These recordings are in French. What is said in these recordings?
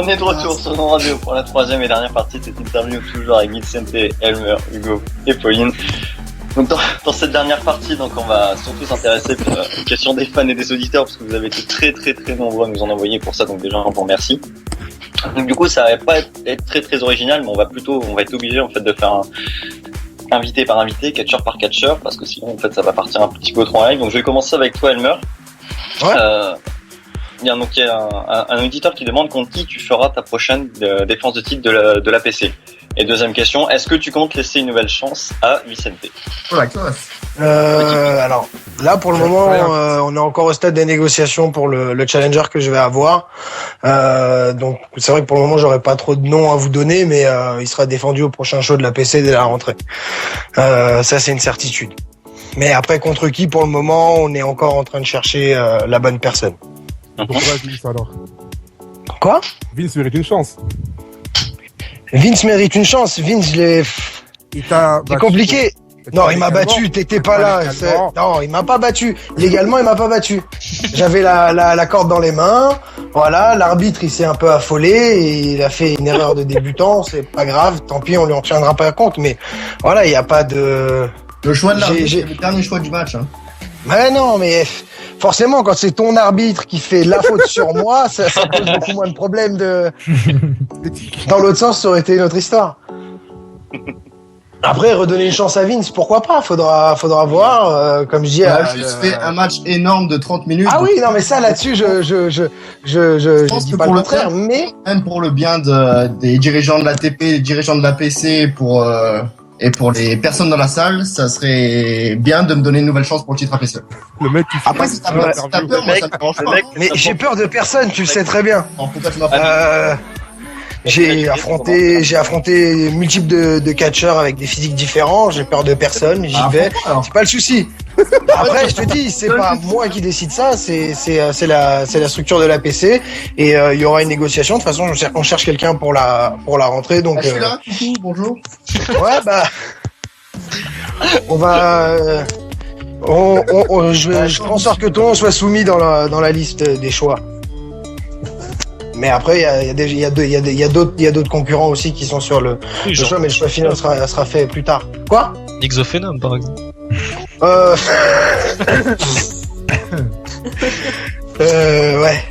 On est de retour sur nos radios pour la troisième et dernière partie de cette interview, toujours avec Vicente, Elmer, Hugo et Pauline. Donc dans cette dernière partie, donc on va surtout s'intéresser aux questions des fans et des auditeurs, parce que vous avez été très très très nombreux à nous en envoyer pour ça, donc déjà on vous remercie. Donc du coup ça va pas être très très original, mais on va être obligé en fait de faire un invité par invité, catcheur par catcheur, parce que sinon en fait ça va partir un petit peu trop en live. Donc je vais commencer avec toi Elmer. Ouais. Il y a un auditeur qui demande contre qui tu feras ta prochaine défense de titre de la PC. Et deuxième question, est-ce que tu comptes laisser une nouvelle chance à Vicente? La classe. Alors là pour le moment on est encore au stade des négociations pour le challenger que je vais avoir. Donc c'est vrai que pour le moment j'aurai pas trop de noms à vous donner, mais il sera défendu au prochain show de la PC dès la rentrée. Ça c'est une certitude. Mais après contre qui pour le moment on est encore en train de chercher la bonne personne. Pourquoi Vince alors? Quoi? Vince mérite une chance. Vince mérite une chance. Vince, c'est compliqué. Non, il m'a battu. T'étais pas là. Non, il m'a pas battu. Légalement, il m'a pas battu. J'avais la corde dans les mains. Voilà, l'arbitre, il s'est un peu affolé et il a fait une erreur de débutant. C'est pas grave. Tant pis, on lui en tiendra pas compte. Mais voilà, il y a pas de. Le choix de l'arbitre, c'est le dernier choix du match. Hein. Mais non, mais forcément, quand c'est ton arbitre qui fait la faute sur moi, ça pose beaucoup moins de problèmes Dans l'autre sens, ça aurait été une autre histoire. Après, redonner une chance à Vince, pourquoi pas? Faudra voir, comme je dis. Juste fait un match énorme de 30 minutes. Ah oui, non, mais ça, là-dessus, je dis pas le contraire, mais. Même pour le bien des dirigeants de l'ATP, des dirigeants de la PC, et pour les personnes dans la salle, ça serait bien de me donner une nouvelle chance pour le titre APC. Le mec qui fait après, si t'as peur, moi, ça me dérange pas. Mais j'ai peur de personne, tu le sais très bien. Pourquoi tu m'as J'ai affronté multiples de catcheurs avec des physiques différents, j'ai peur de personne, j'y vais, c'est pas le souci. Après, je te dis, c'est pas moi qui décide ça, c'est la structure de l'APC et il y aura une négociation. De toute façon, on cherche quelqu'un pour la rentrée, donc. Je suis là, coucou, bonjour. Ouais, on va. Je ferai en sorte que ton nom soit soumis dans la liste des choix. Mais après, il y a d'autres concurrents aussi qui sont sur le choix, mais le choix final sera fait plus tard. Quoi? Exophénome, par exemple. Ouais.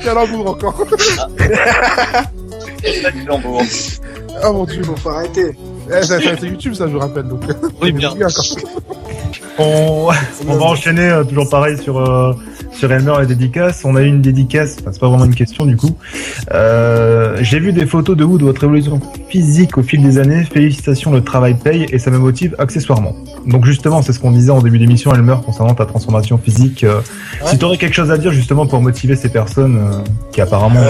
Calembour encore. Ah mon dieu, Faut arrêter. C'est YouTube ça, je vous rappelle. Donc. Oui, bien. On va enchaîner toujours pareil sur Elmer et dédicaces. On a eu une dédicace, enfin, c'est pas vraiment une question du coup. J'ai vu des photos de vous, de votre évolution physique au fil des années. Félicitations, le travail paye et ça me motive accessoirement. Donc justement, c'est ce qu'on disait en début d'émission, Elmer, concernant ta transformation physique. Ouais. Si tu aurais quelque chose à dire justement pour motiver ces personnes qui apparemment...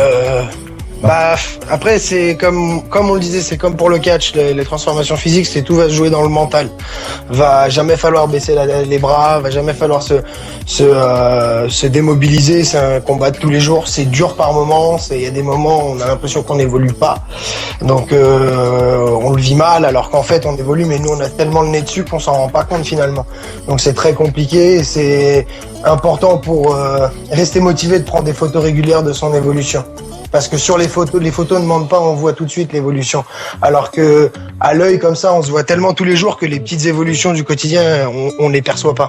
Après c'est comme on le disait, c'est comme pour le catch, les transformations physiques, tout va se jouer dans le mental. Va jamais falloir baisser les bras, va jamais falloir se démobiliser. C'est un combat de tous les jours, c'est dur par moments. Il y a des moments où on a l'impression qu'on n'évolue pas, donc on le vit mal, alors qu'en fait on évolue, mais nous on a tellement le nez dessus qu'on s'en rend pas compte finalement. Donc c'est très compliqué. C'est important pour rester motivé de prendre des photos régulières de son évolution. Parce que sur les photos ne mentent pas, on voit tout de suite l'évolution. Alors que à l'œil comme ça, on se voit tellement tous les jours que les petites évolutions du quotidien, on les perçoit pas.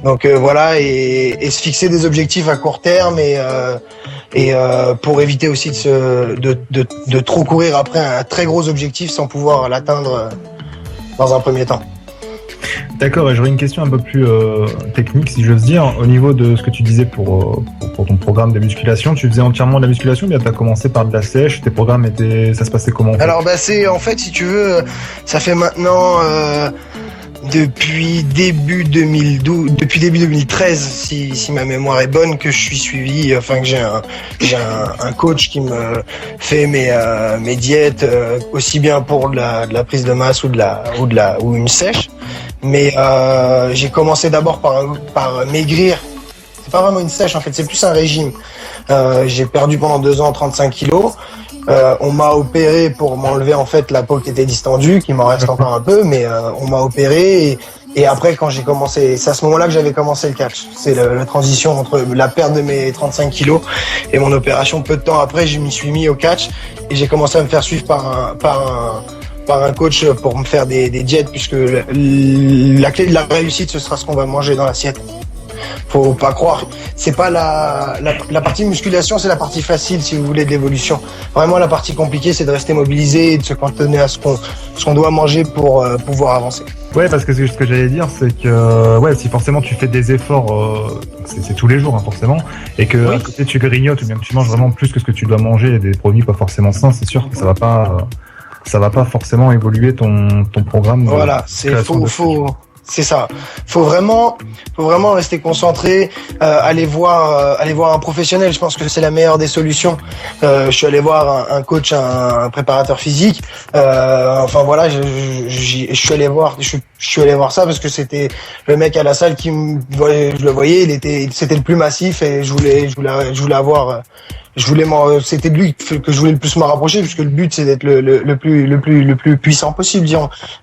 Donc voilà, et se fixer des objectifs à court terme et pour éviter aussi de trop courir après un très gros objectif sans pouvoir l'atteindre dans un premier temps. D'accord, et j'aurais une question un peu plus technique, si j'ose dire. Au niveau de ce que tu disais pour ton programme de musculation, tu faisais entièrement de la musculation, ou bien tu as commencé par de la sèche, tes programmes ça se passait comment en fait? Alors c'est en fait, si tu veux, ça fait maintenant depuis début 2013, si ma mémoire est bonne, que je suis suivi, enfin que j'ai un coach qui me fait mes diètes, aussi bien pour de la prise de masse ou une sèche. Mais j'ai commencé d'abord par maigrir. C'est pas vraiment une sèche en fait, c'est plus un régime. J'ai perdu pendant 2 ans 35 kilos. On m'a opéré pour m'enlever en fait la peau qui était distendue, qui m'en reste encore un peu, mais on m'a opéré Et après, quand j'ai commencé, c'est à ce moment-là que j'avais commencé le catch. C'est la transition entre la perte de mes 35 kilos et mon opération. Peu de temps après, je m'y suis mis au catch et j'ai commencé à me faire suivre par un coach pour me faire des diètes, puisque la clé de la réussite, ce sera ce qu'on va manger dans l'assiette. Faut pas croire. C'est pas la partie musculation, c'est la partie facile, si vous voulez, de l'évolution. Vraiment, la partie compliquée, c'est de rester mobilisé et de se cantonner à ce qu'on doit manger pour pouvoir avancer. Ouais, parce que ce que j'allais dire, c'est que ouais, si forcément tu fais des efforts, c'est tous les jours, hein, forcément, et que Oui. à côté tu grignotes ou bien que tu manges vraiment plus que ce que tu dois manger, et des produits pas forcément sains, c'est sûr que ça va pas forcément évoluer ton programme. Voilà, c'est ça. Faut vraiment rester concentré, aller voir un professionnel. Je pense que c'est la meilleure des solutions. Je suis allé voir un coach, un préparateur physique. Enfin voilà, je suis allé voir ça parce que c'était le mec à la salle qui me voyait, je le voyais, c'était le plus massif et je voulais avoir. C'était de lui que je voulais le plus me rapprocher, puisque le but c'est d'être le plus puissant possible,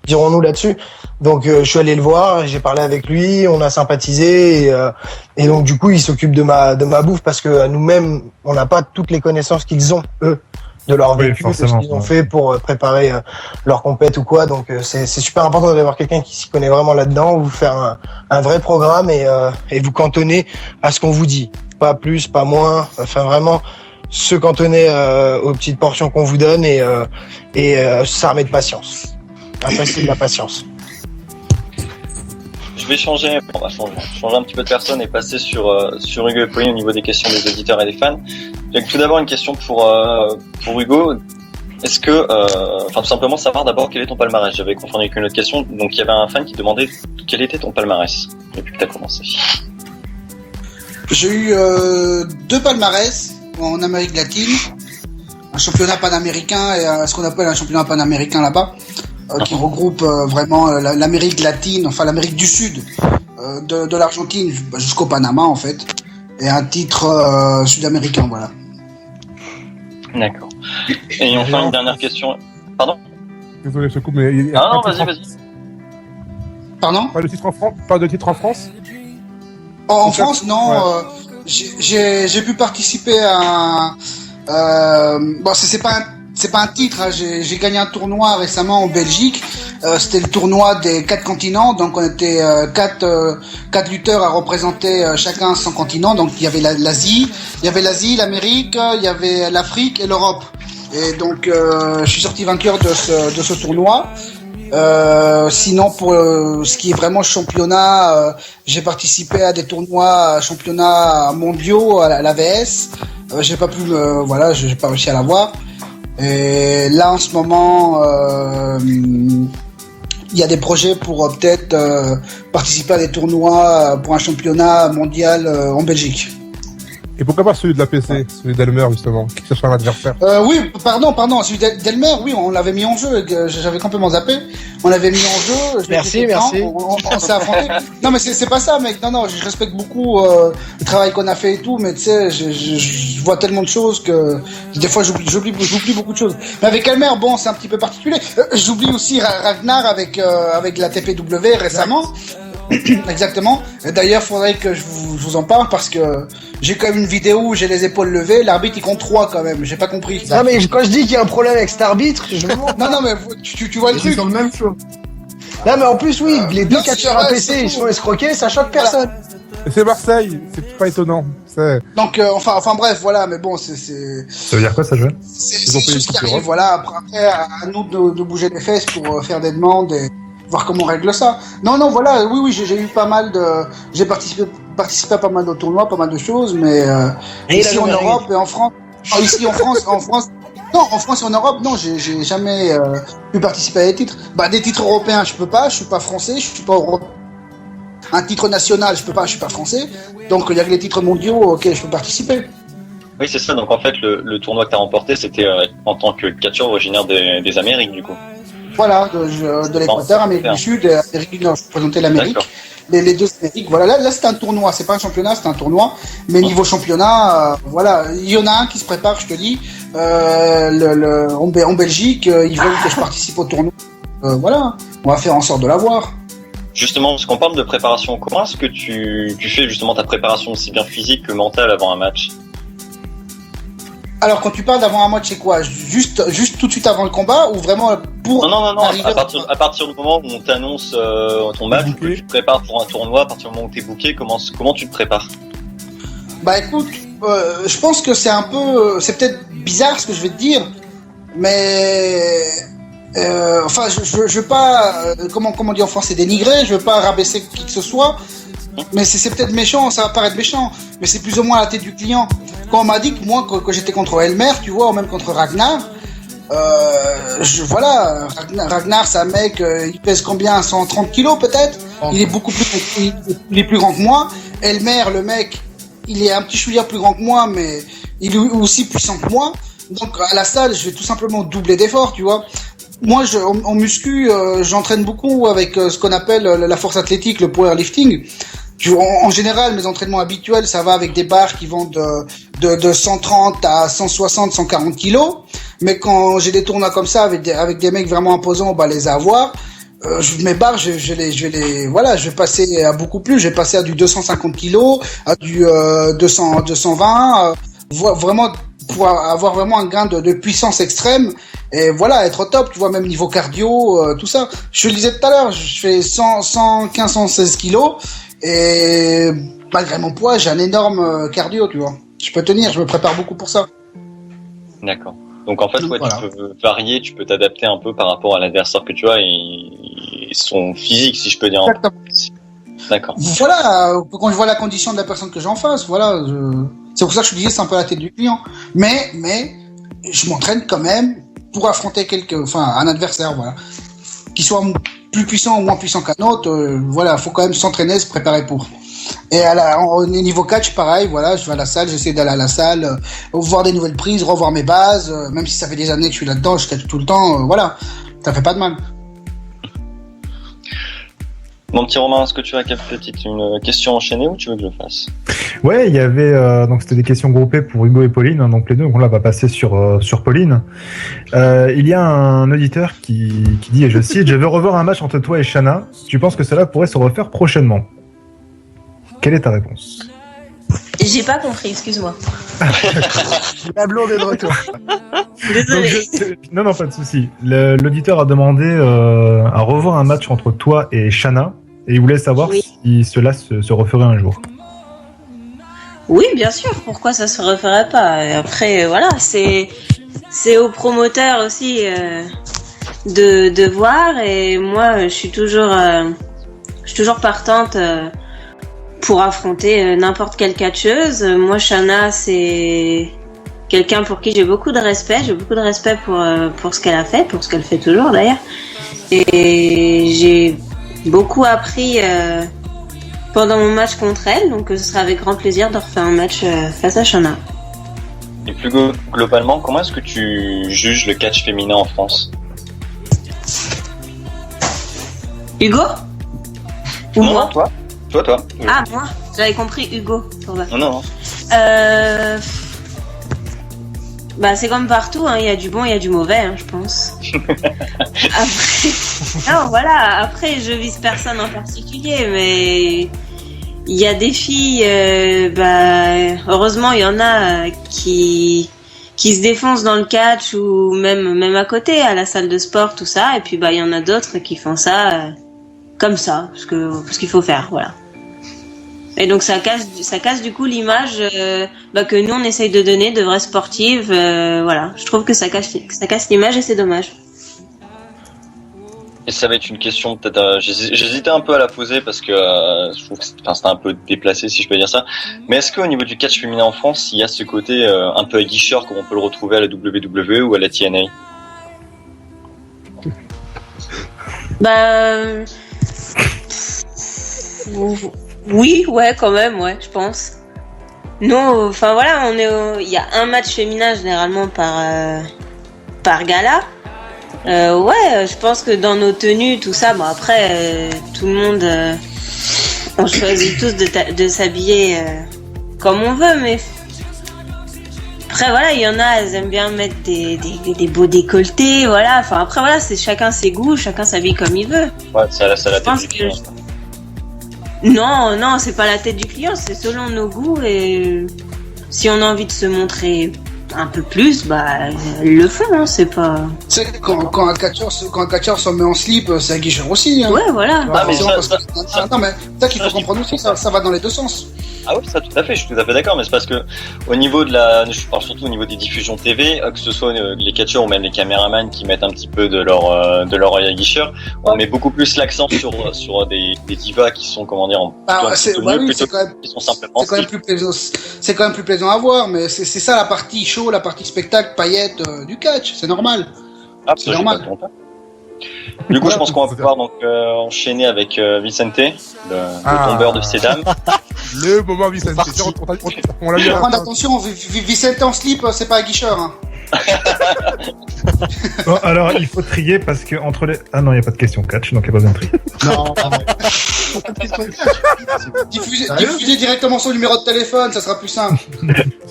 dirons-nous là-dessus. Donc je suis allé le voir, j'ai parlé avec lui, on a sympathisé et donc du coup il s'occupe de ma bouffe, parce que nous-mêmes on n'a pas toutes les connaissances qu'ils ont eux de leur vécu, de ce qu'ils ont fait pour préparer leur compète ou quoi. Donc c'est super important d'avoir quelqu'un qui s'y connaît vraiment là-dedans, vous faire un vrai programme et vous cantonner à ce qu'on vous dit, pas plus, pas moins, enfin vraiment se cantonner aux petites portions qu'on vous donne et s'armer de patience. Après, c'est de la patience. Je vais changer un petit peu de personne et passer sur Hugo et Pauline au niveau des questions des auditeurs et des fans. Donc, tout d'abord une question pour Hugo. Est-ce que, tout simplement savoir d'abord quel est ton palmarès. J'avais confondu avec une autre question. Donc il y avait un fan qui demandait quel était ton palmarès depuis que tu as commencé. J'ai eu 2 palmarès en Amérique latine, un championnat panaméricain et ce qu'on appelle un championnat panaméricain là-bas, qui regroupe vraiment l'Amérique latine, enfin l'Amérique du Sud, de l'Argentine jusqu'au Panama en fait, et un titre sud-américain, voilà. D'accord. Et enfin une dernière question. Pardon ? Désolé, je te coupe, mais il y a Non, pas de vas-y. Pardon ? Pas de titre en France, pas de titre en France. En France, non. Ouais. J'ai pu participer à bon, c'est pas un titre, hein. J'ai gagné un tournoi récemment en Belgique. C'était le tournoi des 4 continents, donc on était 4 lutteurs à représenter chacun son continent. Donc il y avait l'Asie, l'Amérique, il y avait l'Afrique et l'Europe. Et donc je suis sorti vainqueur de ce tournoi. Sinon pour ce qui est vraiment championnat, j'ai participé à des championnats mondiaux à l'AVS. J'ai pas pu j'ai pas réussi à l'avoir. Et là en ce moment il y a des projets pour peut-être participer à des tournois pour un championnat mondial en Belgique. Et pourquoi pas celui de la PC, celui d'Elmer justement, qui cherche un adversaire? Oui, pardon, celui d'Elmer, oui, on l'avait mis en jeu, j'avais complètement zappé. On l'avait mis en jeu. Merci. On s'est affronté. Non, mais c'est pas ça, mec. Non, je respecte beaucoup le travail qu'on a fait et tout, mais tu sais, je vois tellement de choses que des fois j'oublie beaucoup de choses. Mais avec Elmer, bon, c'est un petit peu particulier. J'oublie aussi Ragnar avec la TPW récemment. Exactement. D'ailleurs, faudrait que je vous en parle parce que j'ai quand même une vidéo où j'ai les épaules levées. L'arbitre il compte 3 quand même. J'ai pas compris. Non mais quand je dis qu'il y a un problème avec cet arbitre, je me montre. Non mais tu vois le truc. Ils sont le même show. Non mais en plus oui, les deux catcheurs APC ils sont escroqués, ça choque personne. Et c'est Marseille, c'est pas étonnant. Donc enfin bref, voilà, mais bon c'est. Ça veut dire quoi ça, Joël? C'est une chose qui arrive, voilà. Après à nous de bouger les fesses pour faire des demandes et voir comment on règle ça. Non, voilà, oui, j'ai eu pas mal j'ai participé à pas mal de tournois, pas mal de choses, mais ici en Europe et en France, ici en France, non, en France et en Europe, non, j'ai jamais pu participer à des titres. Bah, des titres européens, je peux pas, je suis pas français, je suis pas européen. Un titre national, je peux pas, je suis pas français. Donc, il y a que les titres mondiaux auxquels je peux participer. Oui, c'est ça. Donc, en fait, le tournoi que tu as remporté, c'était en tant que catcheur originaire des Amériques, du coup. Voilà, de l'Équateur, Amérique du Sud, Amérique du Nord, je représentais l'Amérique. Les deux Amériques, voilà, là c'est un tournoi, c'est pas un championnat, c'est un tournoi. Mais niveau championnat, voilà, il y en a un qui se prépare, je te dis, en Belgique, ils veulent que je participe au tournoi. Voilà, on va faire en sorte de l'avoir. Justement, parce qu'on parle de préparation, comment est-ce que tu fais justement ta préparation aussi bien physique que mentale avant un match? Alors, quand tu parles d'avant un match, c'est quoi? Juste tout de suite avant le combat ou vraiment pour Non, arriver à partir du moment où on t'annonce ton match, ou que tu te prépares pour un tournoi, à partir du moment où t'es booké, comment tu te prépares? Bah écoute, je pense que c'est c'est peut-être bizarre ce que je vais te dire, mais enfin, je veux pas, comment on dit en français, dénigrer, je veux pas rabaisser qui que ce soit, mais c'est peut-être méchant, ça va paraître méchant, mais c'est plus ou moins à la tête du client. Quand on m'a dit que moi, que j'étais contre Elmer, tu vois, ou même contre Ragnar, voilà, Ragnar, c'est un mec, il pèse combien, 130 kilos peut-être, il est plus grand que moi. Elmer, le mec, il est un petit chouïa plus grand que moi, mais il est aussi puissant que moi. Donc à la salle, je vais tout simplement doubler d'efforts, tu vois. Moi, en muscu, j'entraîne beaucoup avec ce qu'on appelle la force athlétique, le powerlifting. En général, mes entraînements habituels, ça va avec des barres qui vont de 130 à 160, 140 kilos. Mais quand j'ai des tournois comme ça avec des mecs vraiment imposants, on va les avoir. Mes barres, je vais passer à beaucoup plus. Je vais passer à du 250 kilos, à du 220, vraiment pour avoir vraiment un gain de puissance extrême et voilà, être au top, tu vois, même niveau cardio, tout ça. Je le disais tout à l'heure, je fais 115, 116 kilos et malgré mon poids, j'ai un énorme cardio, tu vois. Je peux tenir, je me prépare beaucoup pour ça. D'accord. Donc en fait, ouais, voilà. tu peux varier, tu peux t'adapter un peu par rapport à l'adversaire que tu as et son physique, si je peux dire. D'accord. Voilà, quand je vois la condition de la personne que j'en face, voilà, c'est pour ça que je te disais c'est un peu la tête du client. Mais je m'entraîne quand même pour affronter un adversaire, voilà, qui soit plus puissant ou moins puissant qu'un autre. Voilà, faut quand même s'entraîner, se préparer pour. Et au niveau catch, pareil, voilà, je vais à la salle, j'essaie d'aller à la salle, voir des nouvelles prises, revoir mes bases, même si ça fait des années que je suis là-dedans, je catch tout le temps, voilà, ça fait pas de mal. Mon petit Romain, est-ce que tu as une question enchaînée ou tu veux que je le fasse? Ouais, il y avait donc c'était des questions groupées pour Hugo et Pauline, hein, donc les deux. Donc là, on va passer sur Pauline. Il y a un auditeur qui dit, et je cite, je veux revoir un match entre toi et Shanna. Tu penses que cela pourrait se refaire prochainement? Quelle est ta réponse? J'ai pas compris, excuse-moi. La blonde est de retour. Désolé. Non, pas de souci. L'auditeur a demandé à revoir un match entre toi et Shanna, et il voulait savoir si cela se referait un jour. Oui, bien sûr. Pourquoi ça se referait pas? Et après, voilà, c'est au promoteur aussi de voir. Et moi, je suis toujours partante pour affronter n'importe quelle catcheuse. Moi, Shanna, c'est quelqu'un pour qui j'ai beaucoup de respect. J'ai beaucoup de respect pour ce qu'elle a fait, pour ce qu'elle fait toujours d'ailleurs. Et j'ai beaucoup appris pendant mon match contre elle, donc ce sera avec grand plaisir de refaire un match face à Shanna. Et plus globalement, comment est-ce que tu juges le catch féminin en France? Hugo? Ou Non, moi? toi. Oui. Ah, moi? J'avais compris Hugo. Non. Bah, c'est comme partout, hein. Il y a du bon, il y a du mauvais, hein, je pense. Après, je vise personne en particulier, mais il y a des filles, heureusement, il y en a qui se défoncent dans le catch ou même à côté, à la salle de sport, tout ça, et puis il y en a d'autres qui font ça comme ça, parce qu'il faut faire, voilà. Et donc ça casse du coup l'image que nous on essaye de donner de vraies sportives, voilà. Je trouve que ça casse l'image et c'est dommage. Et ça va être une question peut-être. J'hésitais un peu à la poser parce que je trouve que c'était un peu déplacé si je peux dire ça. Mais est-ce qu'au niveau du catch féminin en France, il y a ce côté un peu aguicheur comme on peut le retrouver à la WWE ou à la TNA? Oui, ouais, quand même, ouais, je pense. Non, enfin voilà, il y a un match féminin généralement par gala. Ouais, je pense que dans nos tenues, tout ça, après, tout le monde, on choisit tous de s'habiller comme on veut, mais après voilà, il y en a, elles aiment bien mettre des beaux décolletés, voilà. Enfin après voilà, c'est chacun ses goûts, chacun s'habille comme il veut. Ouais, ça la Je pense tête. Non, c'est pas la tête du client, c'est selon nos goûts et si on a envie de se montrer un peu plus, bah ils le font, hein, c'est pas. C'est quand un catcheur se met en slip, c'est un guicheur aussi. Hein. Ouais, voilà. Ah, mais Non, mais ça qu'il faut comprendre aussi, ça va dans les deux sens. Ah oui, ça tout à fait, je suis tout à fait d'accord, mais c'est parce que au niveau de je parle surtout au niveau des diffusions TV, que ce soit les catcheurs ou même les caméramans qui mettent un petit peu de leur œil guicheur, on met beaucoup plus l'accent sur des divas qui sont, comment dire, c'est quand même, qui sont simplement c'est quand même plus plaisant à voir, mais c'est ça la partie show, la partie spectacle, paillettes du catch, c'est normal. Ah, c'est normal. Du coup, je pense qu'on va pouvoir donc enchaîner avec Vicente, le tombeur de ces dames. Le moment Vicente, on l'a eu. Attention, Vicente en slip, c'est pas un guicheur. Hein. Bon, alors, il faut trier parce que entre les... Ah non, il n'y a pas de question catch, donc il n'y a pas besoin de trier. Non, diffusez directement son numéro de téléphone, ça sera plus simple.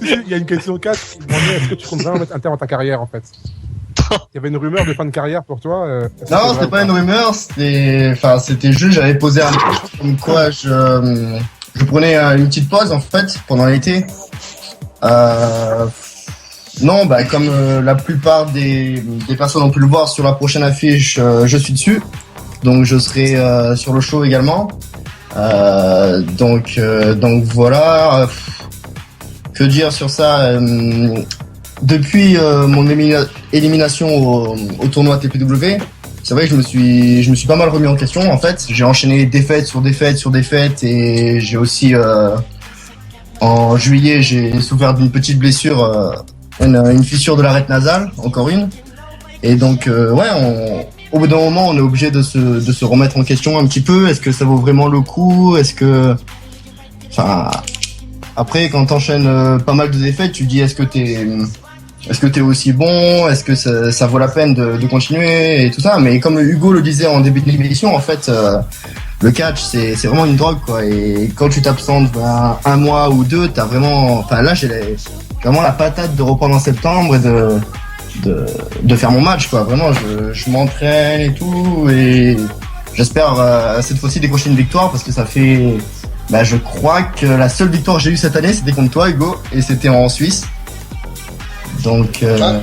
Il y a une question 4 qui demandait est-ce que tu comptes vraiment mettre un terme à ta carrière en fait. Il y avait une rumeur de fin de carrière pour toi. Non, c'était pas une rumeur, c'était juste, j'avais posé un truc comme quoi je prenais une petite pause en fait pendant l'été. Non, bah comme la plupart des personnes ont pu le voir sur la prochaine affiche, je suis dessus, donc je serai sur le show également. Donc voilà. Que dire sur ça? Depuis mon élimination au tournoi TPW, c'est vrai que je me suis pas mal remis en question en fait. J'ai enchaîné défaite sur défaite sur défaite et j'ai aussi en juillet j'ai souffert d'une petite blessure, une fissure de l'arête nasale, encore une. Et donc au bout d'un moment on est obligé de se remettre en question un petit peu. Est-ce que ça vaut vraiment le coup? Après quand t'enchaînes pas mal de défaites, tu te dis est-ce que t'es aussi bon? Est-ce que ça vaut la peine de continuer et tout ça? Mais comme Hugo le disait en début de l'émission, en fait, le catch c'est vraiment une drogue quoi. Et quand tu t'absentes un mois ou deux, t'as vraiment, là j'ai vraiment la patate de reprendre en septembre et de faire mon match quoi. Vraiment, je m'entraîne et tout et j'espère cette fois-ci décrocher une victoire parce que ça fait, je crois que la seule victoire que j'ai eue cette année c'était contre toi Hugo et c'était en Suisse. Donc voilà,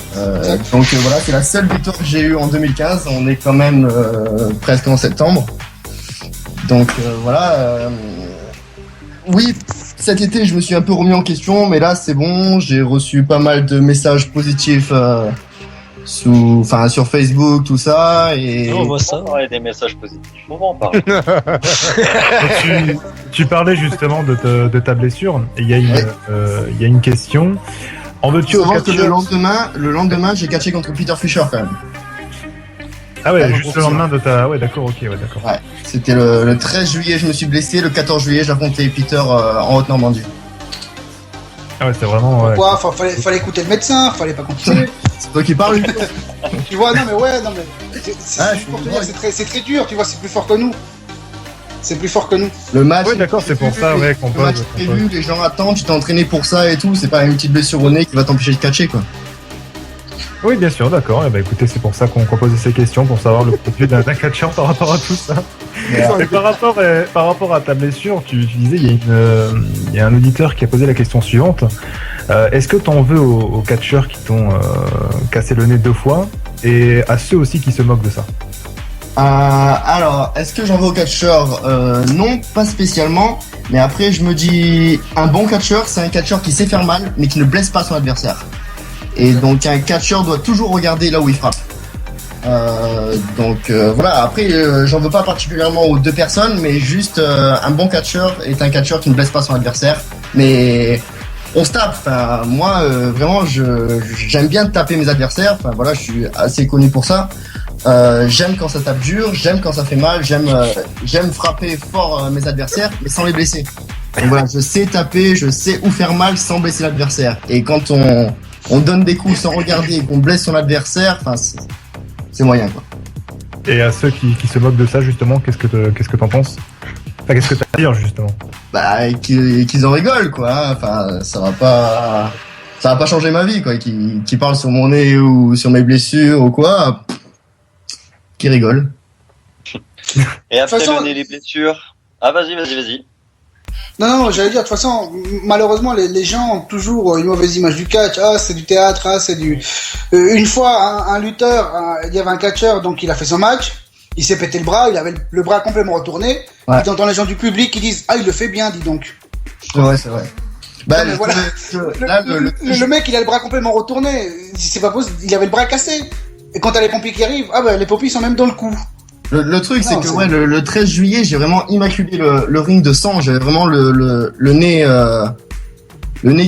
c'est la seule victoire que j'ai eue en 2015. On est quand même presque en septembre. Donc voilà. Oui, cet été, je me suis un peu remis en question, mais là, c'est bon. J'ai reçu pas mal de messages positifs sur Facebook, tout ça. Et on voit ça. Ouais, des messages positifs. On va en parler. tu parlais justement de ta blessure. Et il y a une question. En veux-tu au catcheur? Le lendemain, j'ai catché contre Peter Fischer quand même. Ah ouais, juste le lendemain de ta... Ouais, d'accord, ok, ouais, d'accord. Ouais, c'était le 13 juillet, je me suis blessé. Le 14 juillet, j'ai affronté Peter en Haute-Normandie. Ah ouais, c'était vraiment... Ouais. Pourquoi fallait écouter le médecin, fallait pas continuer. C'est toi qui parles. Tu vois, non mais... C'est très dur, tu vois, c'est plus fort que nous. C'est plus fort que nous. Le match. Oui, d'accord, c'est pour ça, ouais, qu'on pose. Le match est prévu, les gens attendent, tu t'es entraîné pour ça et tout. C'est pas une petite blessure au nez qui va t'empêcher de catcher, quoi. Oui, bien sûr, d'accord. Et écoutez, c'est pour ça qu'on posait ces questions, pour savoir le profil d'un catcheur par rapport à tout ça. Et par rapport à ta blessure, tu disais, il y a un auditeur qui a posé la question suivante. Est-ce que t'en veux aux catcheurs qui t'ont cassé le nez 2 fois et à ceux aussi qui se moquent de ça? Alors, est-ce que j'en veux au catcheur? Non, pas spécialement. Mais après, je me dis, un bon catcheur, c'est un catcheur qui sait faire mal, mais qui ne blesse pas son adversaire. Et donc, un catcheur doit toujours regarder là où il frappe. Voilà. Après, j'en veux pas particulièrement aux 2 personnes, mais juste un bon catcheur est un catcheur qui ne blesse pas son adversaire. Mais on se tape. Enfin, moi, vraiment, j'aime bien taper mes adversaires. Enfin, voilà, je suis assez connu pour ça. J'aime quand ça tape dur, j'aime quand ça fait mal, j'aime frapper fort mes adversaires, mais sans les blesser. Donc voilà, je sais taper, je sais où faire mal sans blesser l'adversaire. Et quand on donne des coups sans regarder et qu'on blesse son adversaire, enfin, c'est moyen, quoi. Et à ceux qui se moquent de ça, justement, qu'est-ce que t'en penses? Enfin, qu'est-ce que t'as à dire, justement? Qu'ils en rigolent, quoi. Enfin, ça va pas changer ma vie, quoi. Qui parlent sur mon nez ou sur mes blessures ou quoi. Qui rigolent. Et après le nez, les blessures, Ah, vas-y. Non, j'allais dire, de toute façon, malheureusement, les gens ont toujours une mauvaise image du catch. Ah, c'est du théâtre, ah, c'est du... une fois, un lutteur, il y avait un catcheur, donc il a fait son match, il s'est pété le bras, il avait le bras complètement retourné. Ouais. Et t'entends les gens du public qui disent, ah, il le fait bien, dis donc. C'est vrai. Bah, Non, mais voilà. Le mec, il a le bras complètement retourné. C'est pas possible, il avait le bras cassé. Et quand t'as les pompiers qui arrivent, ah bah, les pompiers sont même dans le coup. Le truc, c'est Non, que c'est- ouais, le 13 juillet, j'ai vraiment immaculé le ring de sang. J'avais vraiment le nez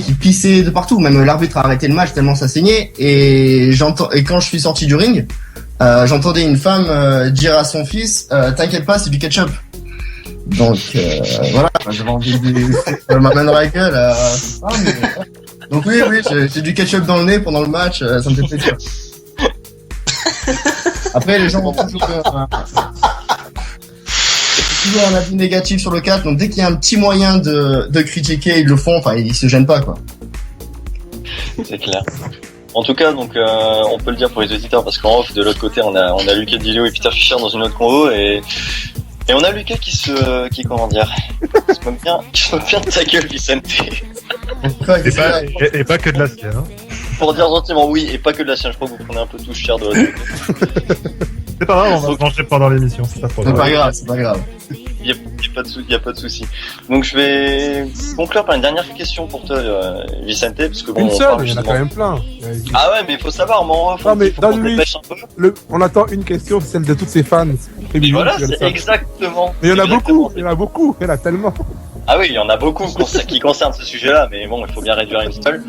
qui pissait de partout. Même l'arbitre a arrêté le match tellement ça saignait. Et quand je suis sorti du ring, j'entendais une femme dire à son fils, t'inquiète pas, c'est du ketchup. Donc voilà, j'avais envie de m'amener la gueule. Donc oui, j'ai du ketchup dans le nez pendant le match. Ça me fait plaisir. Après, les gens ont toujours un avis négatif sur le catch, donc dès qu'il y a un petit moyen de critiquer, ils le font, enfin, ils se gênent pas, quoi. C'est clair. En tout cas, donc, on peut le dire pour les auditeurs, parce qu'en off, de l'autre côté, on a Lucas Dilio et Peter Fischer dans une autre convo, et on a Lucas qui se moque bien de ta gueule, Vicente. Et pas que de la sienne. Hein. Pour dire gentiment oui, et pas que de la sienne, je crois que vous prenez un peu tous cher de l'autre côté. C'est pas grave, on va se manger pendant l'émission, c'est pas trop C'est grave. pas grave. Y a pas de souci. Donc je vais conclure par une dernière question pour toi, Vicente, parce que bon, Une on seule, parle il y en a justement- quand même plein. Ah ouais, mais il faut savoir, mon Non, mais faut qu'on se donne-lui. dépêche un peu. On attend une question, c'est celle de toutes ses fans. Et voilà, qui veulent c'est ça. exactement. Mais il y en a exactement. beaucoup, il y en a tellement. Ah oui, il y en a beaucoup qui concernent ce sujet-là, mais bon, il faut bien réduire à une seule.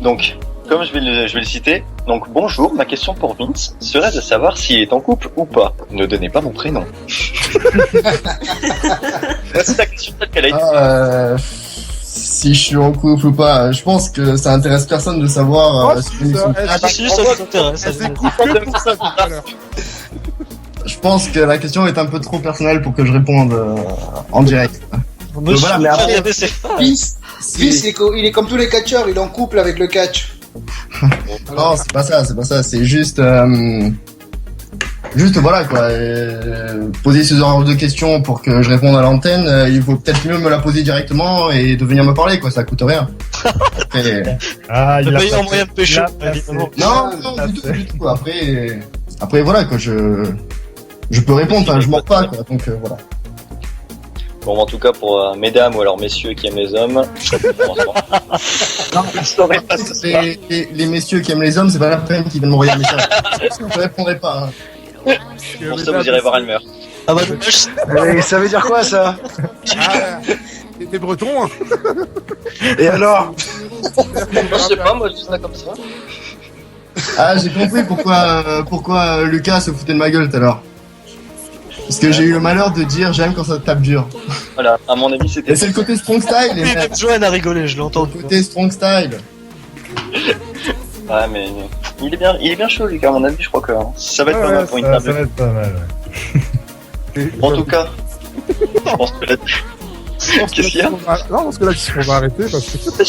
Donc, comme je vais le citer, donc bonjour, ma question pour Vince serait de savoir s'il est en couple ou pas. Ne donnez pas mon prénom. C'est la question telle qu'elle a été. Si je suis en couple ou pas, je pense que ça intéresse personne de savoir Oh, ce que c'est nous ça, sommes. elle- Ah, si, ça vous intéresse. Elle s'écoute que pour ça tout à l'heure. Je pense que la question est un peu trop personnelle pour que je réponde en direct. Monsieur, voilà, mais après- regardez ses fans. Vince, il est comme tous les catcheurs, il est en couple avec le catch. Non, c'est pas ça, c'est juste voilà quoi, poser ce genre de questions pour que je réponde à l'antenne, il vaut peut-être mieux me la poser directement et de venir me parler quoi, ça coûte rien. Après, Ah, il Le a meilleur pas- moyen de pécho, il a pas- évidemment. non, du tout. Après voilà quoi, je peux répondre, enfin je mords pas quoi, donc voilà. Bon, en tout cas, pour mesdames ou alors messieurs qui aiment les hommes, franchement, je saurais pas ce soir. Les messieurs qui aiment les hommes, c'est pas la peine qu'ils viennent m'envoyer un message. Je répondrai pas. Hein. Pour ça, vous irez voir Elmer. Ah bah dommage. Ça veut dire quoi ça? Ah, t'es breton, hein. Et alors? Je sais pas, moi je dis ça comme ça. Ah, j'ai compris pourquoi Lucas se foutait de ma gueule tout à l'heure. Parce que j'ai eu le malheur de dire j'aime quand ça tape dur. Voilà, à mon avis, c'était. Et c'est le côté strong style, les Oui, mecs. même Joanne a rigolé, je l'ai Le entendu. côté strong style. Ouais, mais il est bien chaud, Lucas, à mon avis, je crois que ça va être pas Ouais, mal pour une ça table. va être pas mal, ouais. En tout cas, je pense que là, qu'est-ce qu'il y a Non, parce que là, on va arrêter parce que.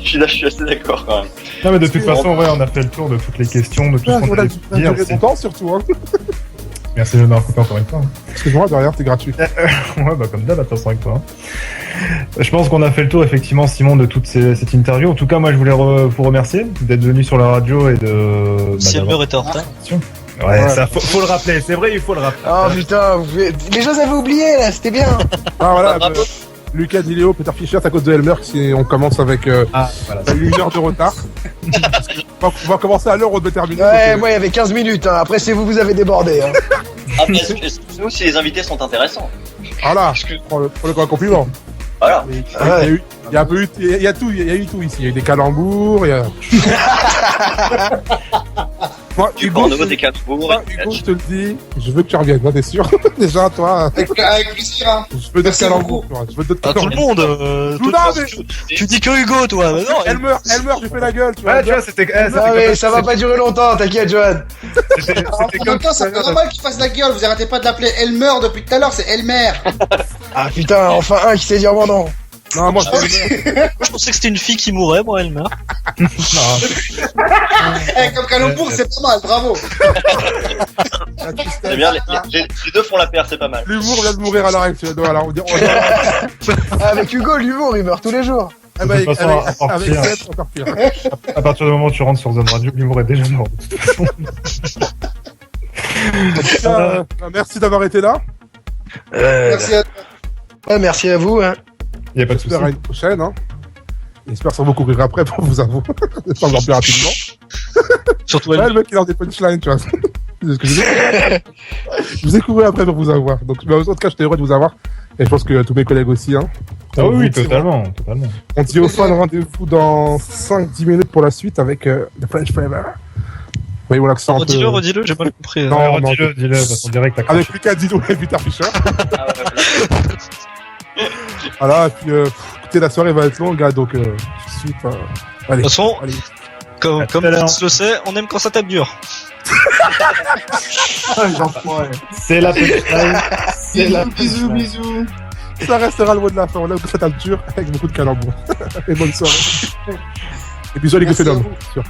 je suis assez d'accord quand même. Non, mais de toute façon, ouais, on a fait le tour de toutes les questions, de tout ce qu'on Voilà, avait tu pu vas dire. durer ton temps surtout, hein. Merci de m'avoir coupé encore une fois. Excuse-moi, derrière, t'es gratuit. Ouais, bah comme d'hab, attention avec toi. Je pense qu'on a fait le tour, effectivement, Simon, de toute cette interview. En tout cas, moi, je voulais vous remercier d'être venu sur la radio et de... Si d'avoir- Elmer était en retard. Ouais, ça, faut le rappeler, c'est vrai, il faut le rappeler. Oh putain, les gens avaient oublié là, c'était bien. Ah voilà, Bravo. Lucas Dileo, Peter Fischer, c'est à cause de Elmer si on commence avec Ah, voilà. 1 heure de retard. on va commencer à l'heure où on devait terminer. Ouais, donc, moi il y avait 15 minutes, hein. Après c'est vous avez débordé. Hein. Ah, mais excusez-nous si les invités sont intéressants. Voilà, Excuse- prends-le comme un compliment. Voilà. Il y a eu tout ici. Il y a eu des calembours, il y a... Moi, Tu Hugo, prends nouveau je- des calembours. moi, Hugo, je te le dis, je veux que tu reviennes, toi, t'es sûr? Déjà, toi, Avec plaisir, hein. je veux d'autres Merci calembours. beaucoup. toi, je veux d'autres Ah, tout le calembours. monde. Non, mais- Tu dis que Hugo, toi. Mais non, Elmer, j'ai fait la gueule, tu vois. Ouais, tu vois, c'était Ah mais ça va pas durer longtemps, t'inquiète Johan. c'était En comme même temps, c'est pas normal qu'il fasse la gueule. Vous arrêtez pas de l'appeler Elmer depuis tout à l'heure, c'est Elmer. Ah putain, enfin un qui sait dire mon nom. Non, moi, Je pensais que c'était une fille qui mourait, moi, elle meurt. Non. Comme Calembour, c'est pas mal, bravo. la tristesse. C'est bien, les deux font la paire, c'est pas mal. L'humour vient de mourir à l'oreille. Voilà, Avec Hugo, l'humour, il meurt tous les jours. Ah bah, De toute façon, à avec partir- Seth, encore pire. À partir du moment où tu rentres sur Zone Radio, l'humour est déjà mort. Merci d'avoir été là. Merci à toi. Ouais, merci à vous. Hein. Il n'y a pas de souci. J'espère à une prochaine. Hein. J'espère sans vous courir après pour vous avouer. J'espère plus rapidement. Surtout Ouais, elle. le mec, il a des punchlines, tu vois. C'est ce que je vous ai couru après pour vous avoir. Donc, en tout cas, j'étais heureux de vous avoir. Et je pense que tous mes collègues aussi. Hein. Ah oui, totalement. On dit aux fans rendez-vous dans 5-10 minutes pour la suite avec The French Flavor. Oui, voilà, l'accent. Redis-le, j'ai mal compris. Non, Ouais, non, dis-le, parce qu'on dirait que t'as avec Lucas Dino et Peter Fischer. Ah ouais, voilà. Voilà, et puis, écoutez, la soirée va être longue, gars, donc, tout de suite, allez. De toute façon, Allez. comme tout à l'heure. Vince le sait, on aime quand ça tape dur. C'est la punchline. C'est la Bisous, punchline. bisous. Ça restera le mot de la fin. On aime que ça tape dur avec beaucoup de calembours. Et bonne soirée. Et bisous à les Merci à Goffenum, vous. sûr.